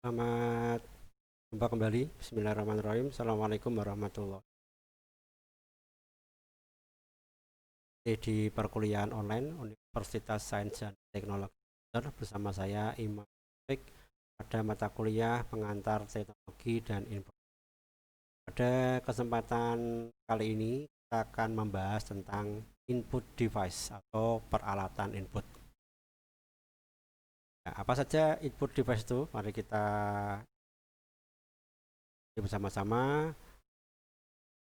Selamat jumpa kembali. Bismillahirrahmanirrahim. Assalamualaikum warahmatullahi wabarakatuh. Di perkuliahan online Universitas Sains dan Teknologi bersama saya Imam Taufik pada mata kuliah pengantar teknologi dan informasi. Pada kesempatan kali ini kita akan membahas tentang input device atau peralatan input. Nah, apa saja input device itu? Mari kita bersama-sama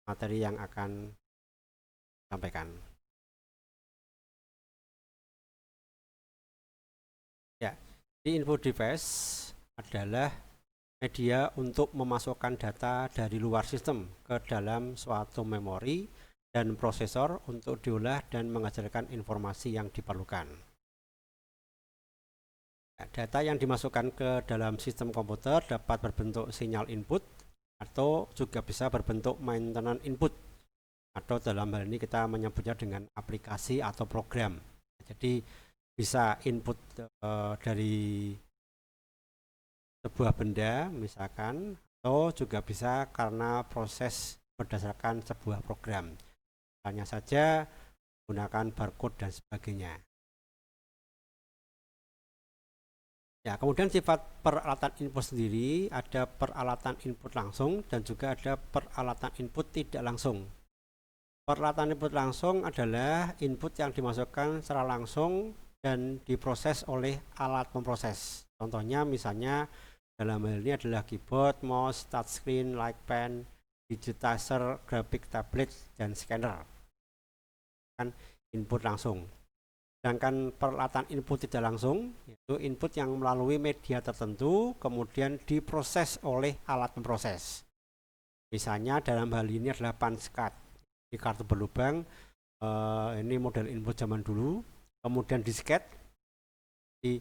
materi yang akan sampaikan. Ya, di input device adalah media untuk memasukkan data dari luar sistem ke dalam suatu memori dan prosesor untuk diolah dan menghasilkan informasi yang diperlukan. Data yang dimasukkan ke dalam sistem komputer dapat berbentuk sinyal input atau juga bisa berbentuk maintenance input, atau dalam hal ini kita menyebutnya dengan aplikasi atau program. Jadi bisa input dari sebuah benda misalkan, atau juga bisa karena proses berdasarkan sebuah program, hanya saja menggunakan barcode dan sebagainya. Ya, kemudian sifat peralatan input sendiri ada peralatan input langsung dan juga ada peralatan input tidak langsung. Peralatan input langsung adalah input yang dimasukkan secara langsung dan diproses oleh alat pemproses. Contohnya misalnya dalam hal ini adalah keyboard, mouse, touchscreen, light pen, digitizer, graphic tablet, dan scanner. Kan input langsung. Sedangkan peralatan input tidak langsung, yaitu input yang melalui media tertentu kemudian diproses oleh alat pemproses. Misalnya dalam hal ini adalah punch card, di kartu berlubang, ini model input zaman dulu. Kemudian disket, di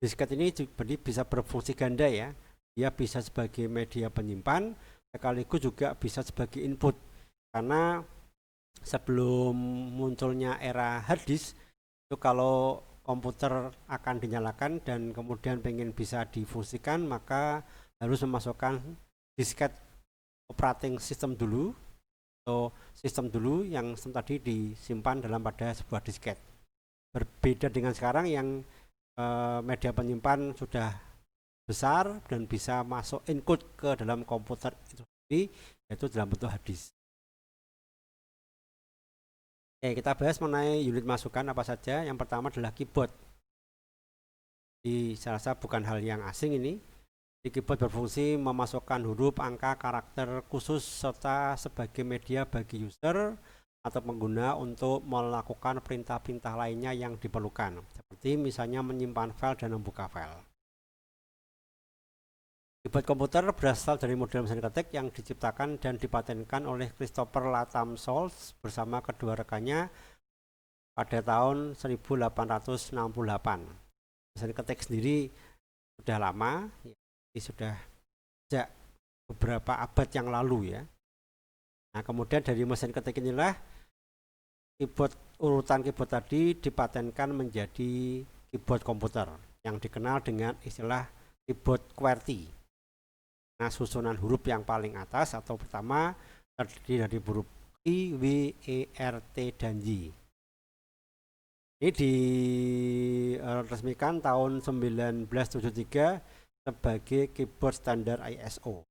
disket ini bisa berfungsi ganda ya, dia bisa sebagai media penyimpan sekaligus juga bisa sebagai input, karena sebelum munculnya era hard disk itu kalau komputer akan dinyalakan dan kemudian pengen bisa difungsikan maka harus memasukkan disket operating system dulu atau sistem dulu yang tadi disimpan dalam pada sebuah disket. Berbeda dengan sekarang yang media penyimpan sudah besar dan bisa masuk encode ke dalam komputer itu sendiri, yaitu dalam bentuk hard disk. Oke, kita bahas mengenai unit masukan apa saja. Yang pertama adalah keyboard. Saya rasa bukan hal yang asing ini. Di keyboard berfungsi memasukkan huruf, angka, karakter khusus serta sebagai media bagi user atau pengguna untuk melakukan perintah-perintah lainnya yang diperlukan, seperti misalnya menyimpan file dan membuka file. Keyboard komputer berasal dari model mesin ketik yang diciptakan dan dipatenkan oleh Christopher Latham Scholes bersama kedua rekannya pada tahun 1868. Mesin ketik sendiri sudah lama, ini sudah sejak beberapa abad yang lalu ya. Nah, kemudian dari mesin ketik inilah urutan keyboard tadi dipatenkan menjadi keyboard komputer yang dikenal dengan istilah keyboard QWERTY. Nah, susunan huruf yang paling atas atau pertama terdiri dari huruf I, W, E, R, T, dan Y. Ini diresmikan tahun 1973 sebagai keyboard standar ISO.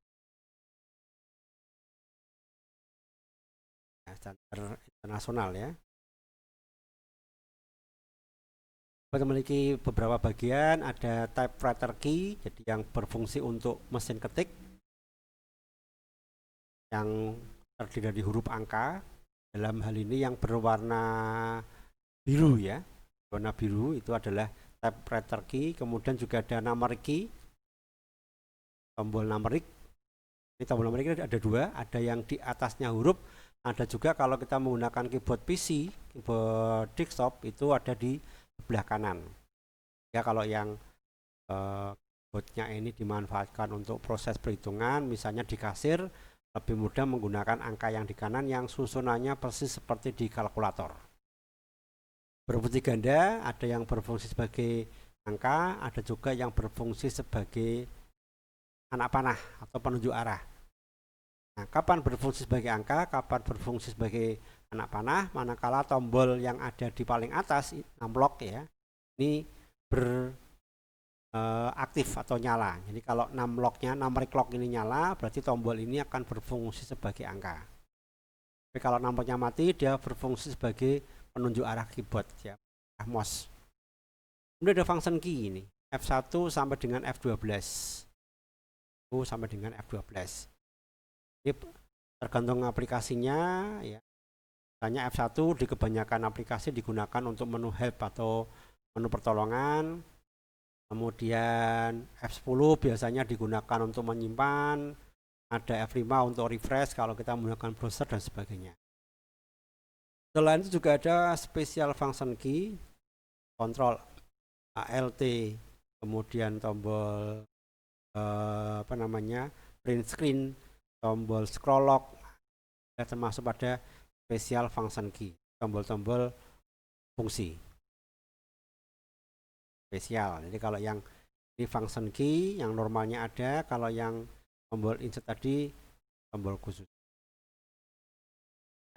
Standar internasional ya. Memiliki beberapa bagian, ada typewriter key, jadi yang berfungsi untuk mesin ketik, yang terdiri dari huruf angka, dalam hal ini yang berwarna biru ya, warna biru itu adalah typewriter key. Kemudian juga ada numeric key, tombol numeric. Ini tombol numeric ada dua, ada yang di atasnya huruf, ada juga kalau kita menggunakan keyboard PC, keyboard desktop itu ada di sebelah kanan. Ya, kalau yang keyboardnya ini dimanfaatkan untuk proses perhitungan, misalnya di kasir, lebih mudah menggunakan angka yang di kanan yang susunannya persis seperti di kalkulator. Berfungsi ganda, ada yang berfungsi sebagai angka, ada juga yang berfungsi sebagai anak panah atau penunjuk arah. Nah, kapan berfungsi sebagai angka, kapan berfungsi sebagai anak panah, manakala tombol yang ada di paling atas, numlock ya, ini aktif atau nyala. Jadi kalau numeric lock ini nyala, berarti tombol ini akan berfungsi sebagai angka. Tapi kalau numlocknya mati, dia berfungsi sebagai penunjuk arah keyboard ya, mouse. Kemudian ada function key ini, F1 sampai dengan F12. Sampai dengan F12. Ini tergantung aplikasinya ya. Misalnya F1 di kebanyakan aplikasi digunakan untuk menu help atau menu pertolongan. Kemudian F10 biasanya digunakan untuk menyimpan, ada F5 untuk refresh kalau kita menggunakan browser dan sebagainya. Selain itu juga ada special function key, kontrol ALT, kemudian tombol print screen, tombol scroll lock, termasuk pada special function key, tombol-tombol fungsi spesial. Jadi kalau yang ini function key yang normalnya ada, kalau yang tombol insert tadi tombol khusus.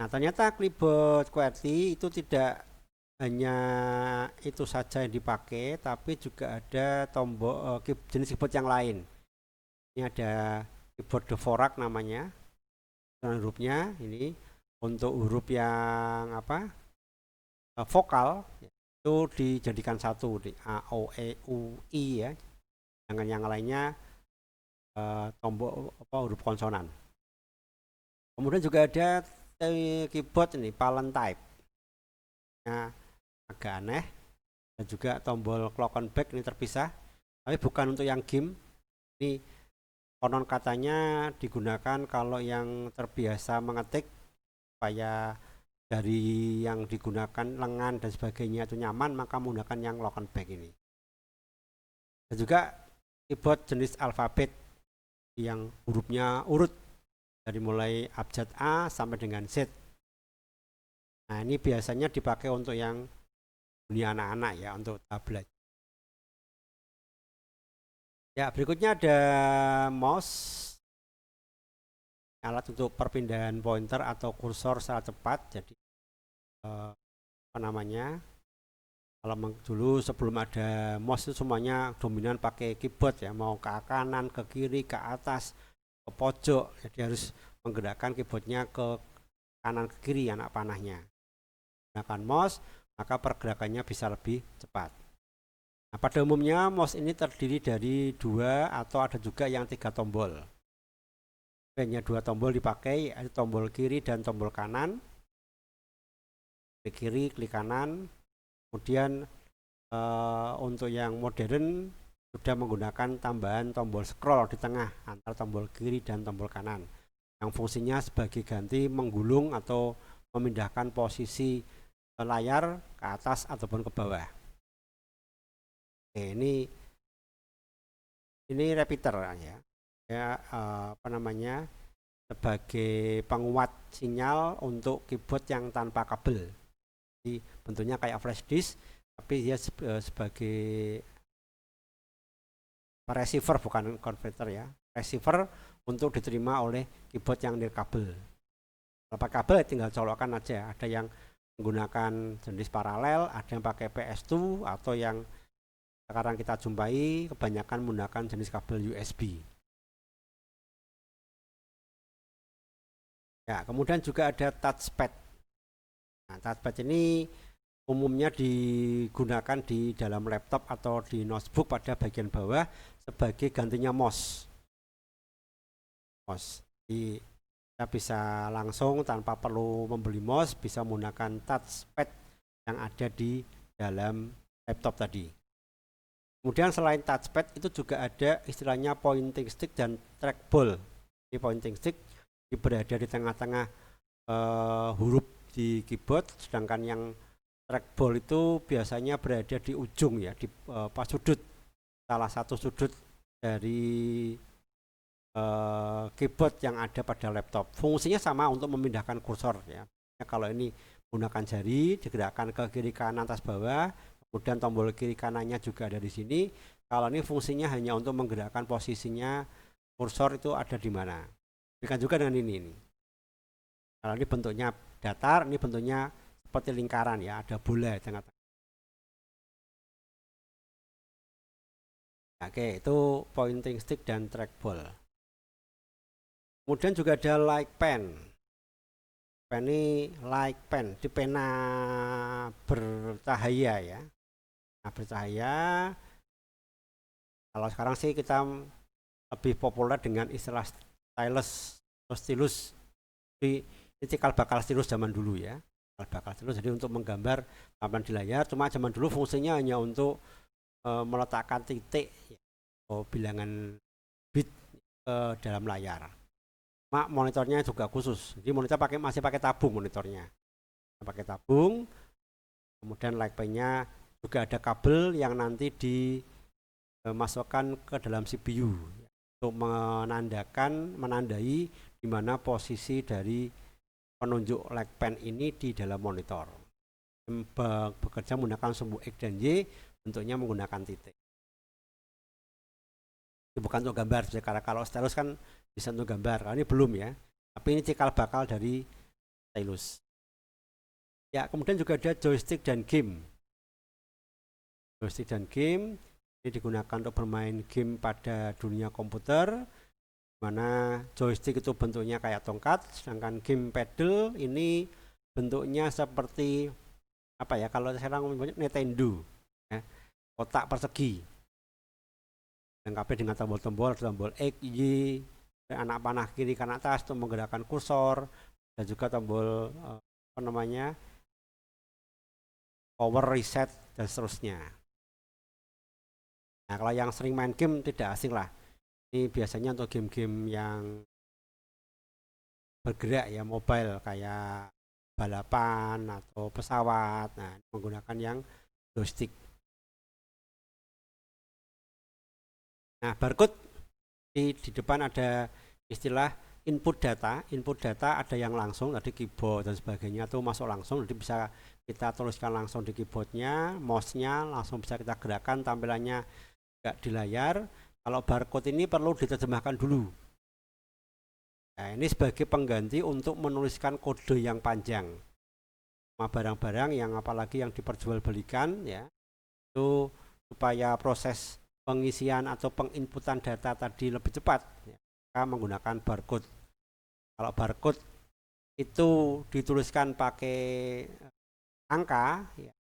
Nah, ternyata keyboard QWERTY itu tidak hanya itu saja yang dipakai, tapi juga ada tombol jenis keyboard yang lain. Ini ada keyboard Dvorak namanya, hurufnya ini untuk huruf yang vokal itu dijadikan satu di A, O, E, U, I ya, dengan yang lainnya tombol huruf konsonan. Kemudian juga ada keyboard ini Palm-type, nah, agak aneh, dan juga tombol clock and back ini terpisah, tapi bukan untuk yang game. Ini konon katanya digunakan kalau yang terbiasa mengetik supaya dari yang digunakan lengan dan sebagainya itu nyaman, maka menggunakan yang lock and back ini. Dan juga keyboard jenis alfabet yang hurufnya urut dari mulai abjad A sampai dengan Z. Nah, ini biasanya dipakai untuk yang dunia anak-anak ya, untuk tablet. Ya, berikutnya ada mouse, alat untuk perpindahan pointer atau kursor secara cepat. Jadi kalau dulu sebelum ada mouse itu semuanya dominan pakai keyboard ya, mau ke kanan, ke kiri, ke atas, ke pojok. Jadi harus menggerakkan keyboardnya ke kanan ke kiri anak panahnya. Menggunakan mouse, maka pergerakannya bisa lebih cepat. Nah, pada umumnya mouse ini terdiri dari 2 atau ada juga yang 3 tombol. Hanya 2 tombol dipakai, yaitu tombol kiri dan tombol kanan. Klik kiri, klik kanan. Kemudian untuk yang modern sudah menggunakan tambahan tombol scroll di tengah antara tombol kiri dan tombol kanan, yang fungsinya sebagai ganti menggulung atau memindahkan posisi layar ke atas ataupun ke bawah. Oke, ini repeater ya, sebagai penguat sinyal untuk keyboard yang tanpa kabel. Jadi bentuknya kayak flash disk, tapi dia sebagai receiver, bukan converter ya, receiver untuk diterima oleh keyboard yang nirkabel. Kalau pakai kabel tinggal colokkan aja. Ada yang menggunakan jenis paralel, ada yang pakai PS2, atau yang sekarang kita jumpai kebanyakan menggunakan jenis kabel USB. Ya, kemudian juga ada touchpad. Nah, touchpad ini umumnya digunakan di dalam laptop atau di notebook pada bagian bawah sebagai gantinya mouse. Jadi kita bisa langsung tanpa perlu membeli mouse, bisa menggunakan touchpad yang ada di dalam laptop tadi. Kemudian selain touchpad itu juga ada istilahnya pointing stick dan trackball. Di pointing stick berada di tengah-tengah huruf di keyboard, sedangkan yang trackball itu biasanya berada di ujung ya, di pas sudut, salah satu sudut dari keyboard yang ada pada laptop. Fungsinya sama untuk memindahkan kursor ya. Kalau ini menggunakan jari digerakkan ke kiri kanan atas bawah, kemudian tombol kiri kanannya juga ada di sini. Kalau ini fungsinya hanya untuk menggerakkan posisinya kursor itu ada di mana. Demikian juga dengan ini. Kalau ini bentuknya datar, ini bentuknya seperti lingkaran ya, ada bola di tengah-tengah. Oke, itu pointing stick dan trackball. Kemudian juga ada light pen. Pen ini light pen, di pena bercahaya ya. Nah, bercahaya. Kalau sekarang sih kita lebih populer dengan istilah stylus atau stilus. Ini cikal bakal stilus zaman dulu ya. Cikal bakal stilus jadi untuk menggambar tampilan di layar. Cuma zaman dulu fungsinya hanya untuk meletakkan titik atau bilangan bit ke dalam layar. Monitornya juga khusus. Jadi monitor masih pakai tabung monitornya. Pakai tabung. Kemudian light pen-nya juga ada kabel yang nanti dimasukkan ke dalam CPU untuk menandai di mana posisi dari penunjuk light pen ini di dalam monitor. Bekerja menggunakan sumbu X dan Y, bentuknya menggunakan titik. Ini bukan untuk gambar, karena kalau stylus kan bisa untuk gambar. Kalau ini belum ya, tapi ini cikal bakal dari stylus. Ya, kemudian juga ada joystick dan game. Joystick dan game ini digunakan untuk bermain game pada dunia komputer, mana joystick itu bentuknya kayak tongkat, sedangkan game paddle ini bentuknya seperti apa ya, kalau sekarang menyebutnya Nintendo ya, kotak persegi, lengkapnya dengan tombol-tombol X, Y, anak panah kiri kanan atas untuk menggerakkan kursor, dan juga tombol power reset dan seterusnya. Nah, kalau yang sering main game tidak asing lah. Ini biasanya untuk game-game yang bergerak ya, mobile kayak balapan atau pesawat. Nah, menggunakan yang joystick. Nah, barcode di depan ada istilah input data. Input data ada yang langsung, tadi keyboard dan sebagainya itu masuk langsung, jadi bisa kita tuliskan langsung di keyboardnya, mouse-nya langsung bisa kita gerakkan, tampilannya juga di layar. Kalau barcode ini perlu diterjemahkan dulu. Nah, ini sebagai pengganti untuk menuliskan kode yang panjang. Barang-barang yang apalagi yang diperjualbelikan ya, itu supaya proses pengisian atau penginputan data tadi lebih cepat ya, kita menggunakan barcode. Kalau barcode itu dituliskan pakai angka ya,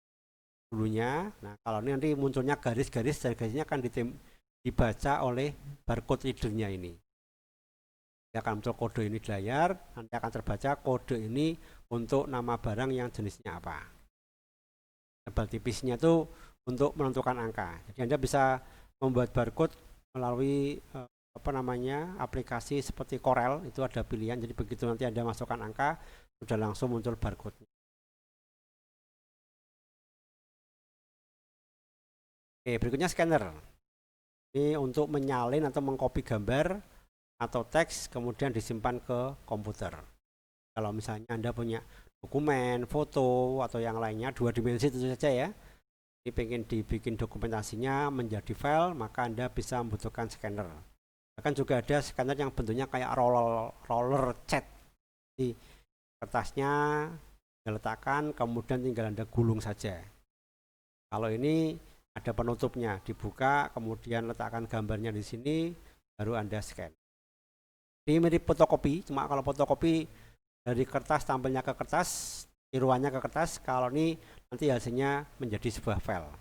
dulunya. Nah, kalau ini nanti munculnya garis-garis dan garisnya akan dibaca oleh barcode readernya ini. Dia akan muncul kode ini di layar, nanti akan terbaca kode ini untuk nama barang yang jenisnya apa. Tebal tipisnya itu untuk menentukan angka. Jadi Anda bisa membuat barcode melalui aplikasi seperti Corel, itu ada pilihan. Jadi begitu nanti Anda masukkan angka, sudah langsung muncul barcode-nya. Oke, berikutnya scanner. Ini untuk menyalin atau mengcopy gambar atau teks kemudian disimpan ke komputer. Kalau misalnya Anda punya dokumen, foto atau yang lainnya 2 dimensi itu saja ya, ini pengen dibikin dokumentasinya menjadi file, maka Anda bisa membutuhkan scanner. Bahkan juga ada scanner yang bentuknya kayak roller cat. Di kertasnya diletakkan kemudian tinggal Anda gulung saja. Kalau ini ada penutupnya, dibuka kemudian letakkan gambarnya di sini, baru Anda scan. Ini mirip fotokopi, cuma kalau fotokopi dari kertas tampilnya ke kertas, tiruannya ke kertas, kalau ini nanti hasilnya menjadi sebuah file.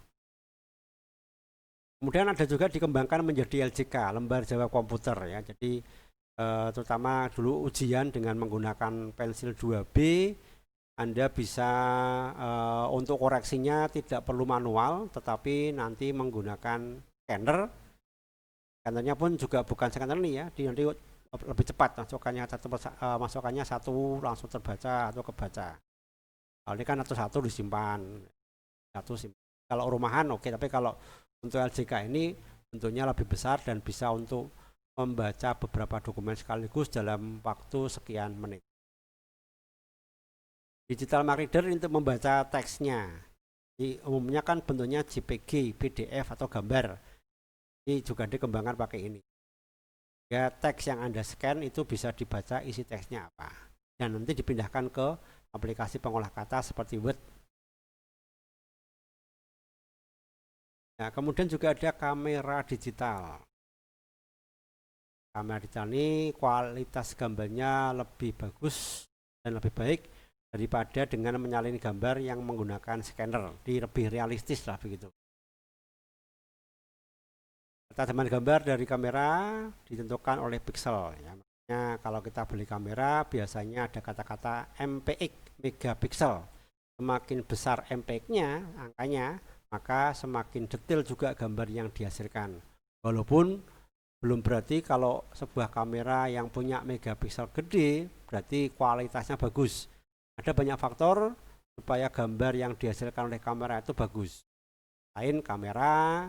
Kemudian ada juga dikembangkan menjadi LJK, lembar jawab komputer ya. Jadi terutama dulu ujian dengan menggunakan pensil 2B, Anda bisa untuk koreksinya tidak perlu manual, tetapi nanti menggunakan scanner. Scannernya pun juga bukan scanner nih ya, nanti lebih cepat masukannya satu langsung terbaca atau kebaca. Kalau ini kan satu disimpan, satu simpan. Kalau rumahan oke, tapi kalau untuk LJK ini bentuknya lebih besar dan bisa untuk membaca beberapa dokumen sekaligus dalam waktu sekian menit. Digital mark reader untuk membaca teksnya. Jadi, umumnya kan bentuknya JPG, PDF atau gambar. Ini juga dikembangkan pakai ini. Ya, teks yang Anda scan itu bisa dibaca isi teksnya apa. Dan nanti dipindahkan ke aplikasi pengolah kata seperti Word. Nah, kemudian juga ada kamera digital. Kamera digital ini kualitas gambarnya lebih bagus dan lebih baik daripada dengan menyalin gambar yang menggunakan scanner. Lebih realistis lah begitu. Ketajaman gambar dari kamera ditentukan oleh pixel. Ya. Makanya kalau kita beli kamera biasanya ada kata-kata MPX, megapiksel. Semakin besar MPX-nya, angkanya, maka semakin detail juga gambar yang dihasilkan. Walaupun belum berarti kalau sebuah kamera yang punya megapiksel gede, berarti kualitasnya bagus. Ada banyak faktor supaya gambar yang dihasilkan oleh kamera itu bagus. Lain kamera,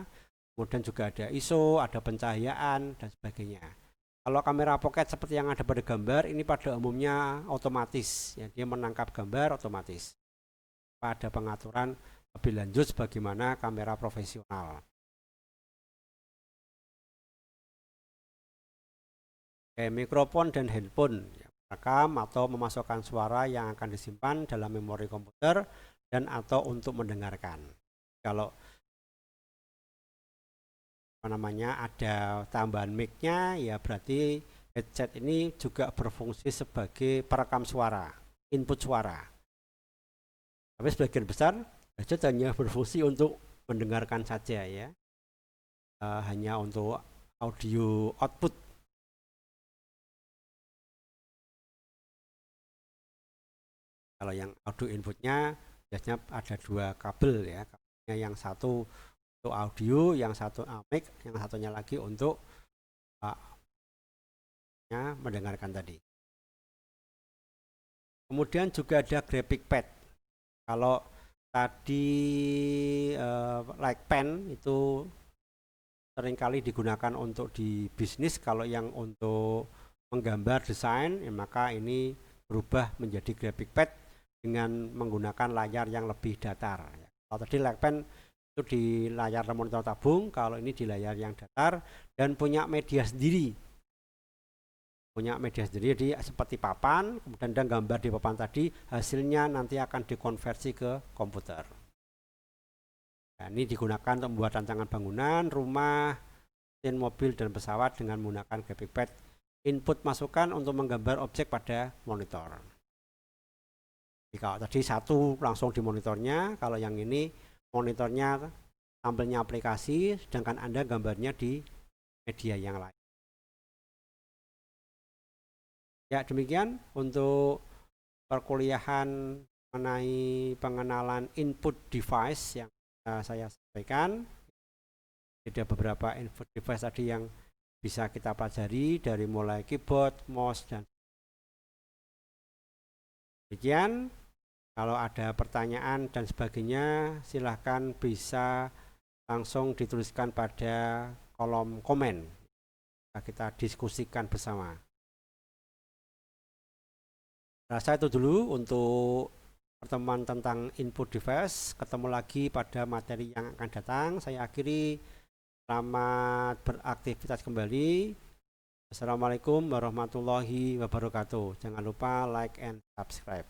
kemudian juga ada ISO, ada pencahayaan, dan sebagainya. Kalau kamera pocket seperti yang ada pada gambar, ini pada umumnya otomatis, ya, dia menangkap gambar otomatis. Pada pengaturan lebih lanjut sebagaimana kamera profesional. Mikrofon dan handphone, ya, merekam atau memasukkan suara yang akan disimpan dalam memori komputer dan atau untuk mendengarkan. Kalau ada tambahan mic-nya, ya berarti headset ini juga berfungsi sebagai perekam suara, input suara. Tapi sebagian besar headset hanya berfungsi untuk mendengarkan saja, ya, hanya untuk audio output. Kalau yang audio inputnya biasanya ada dua kabel, ya, kabelnya yang satu untuk audio, yang satu mic, yang satunya lagi untuk mendengarkan tadi. Kemudian juga ada graphic pad. Kalau tadi like pen itu seringkali digunakan untuk di bisnis, kalau yang untuk menggambar desain, ya, maka ini berubah menjadi graphic pad dengan menggunakan layar yang lebih datar. Kalau tadi like pen itu di layar monitor tabung, kalau ini di layar yang datar dan punya media sendiri. Jadi seperti papan, kemudian dan gambar di papan tadi, hasilnya nanti akan dikonversi ke komputer. Nah, ini digunakan untuk membuat rancangan bangunan, rumah, mesin, mobil, dan pesawat dengan menggunakan graphic pad. Input masukan untuk menggambar objek pada monitor. Jadi kalau tadi satu langsung di monitornya, kalau yang ini monitornya tampilnya aplikasi, sedangkan Anda gambarnya di media yang lain. Ya, demikian untuk perkuliahan mengenai pengenalan input device yang saya sampaikan. Ada beberapa input device tadi yang bisa kita pelajari dari mulai keyboard, mouse, dan demikian. Kalau ada pertanyaan dan sebagainya, silahkan bisa langsung dituliskan pada kolom komen. Kita diskusikan bersama. Rasa itu dulu untuk pertemuan tentang input device. Ketemu lagi pada materi yang akan datang. Saya akhiri. Selamat beraktivitas kembali. Assalamualaikum warahmatullahi wabarakatuh. Jangan lupa like and subscribe.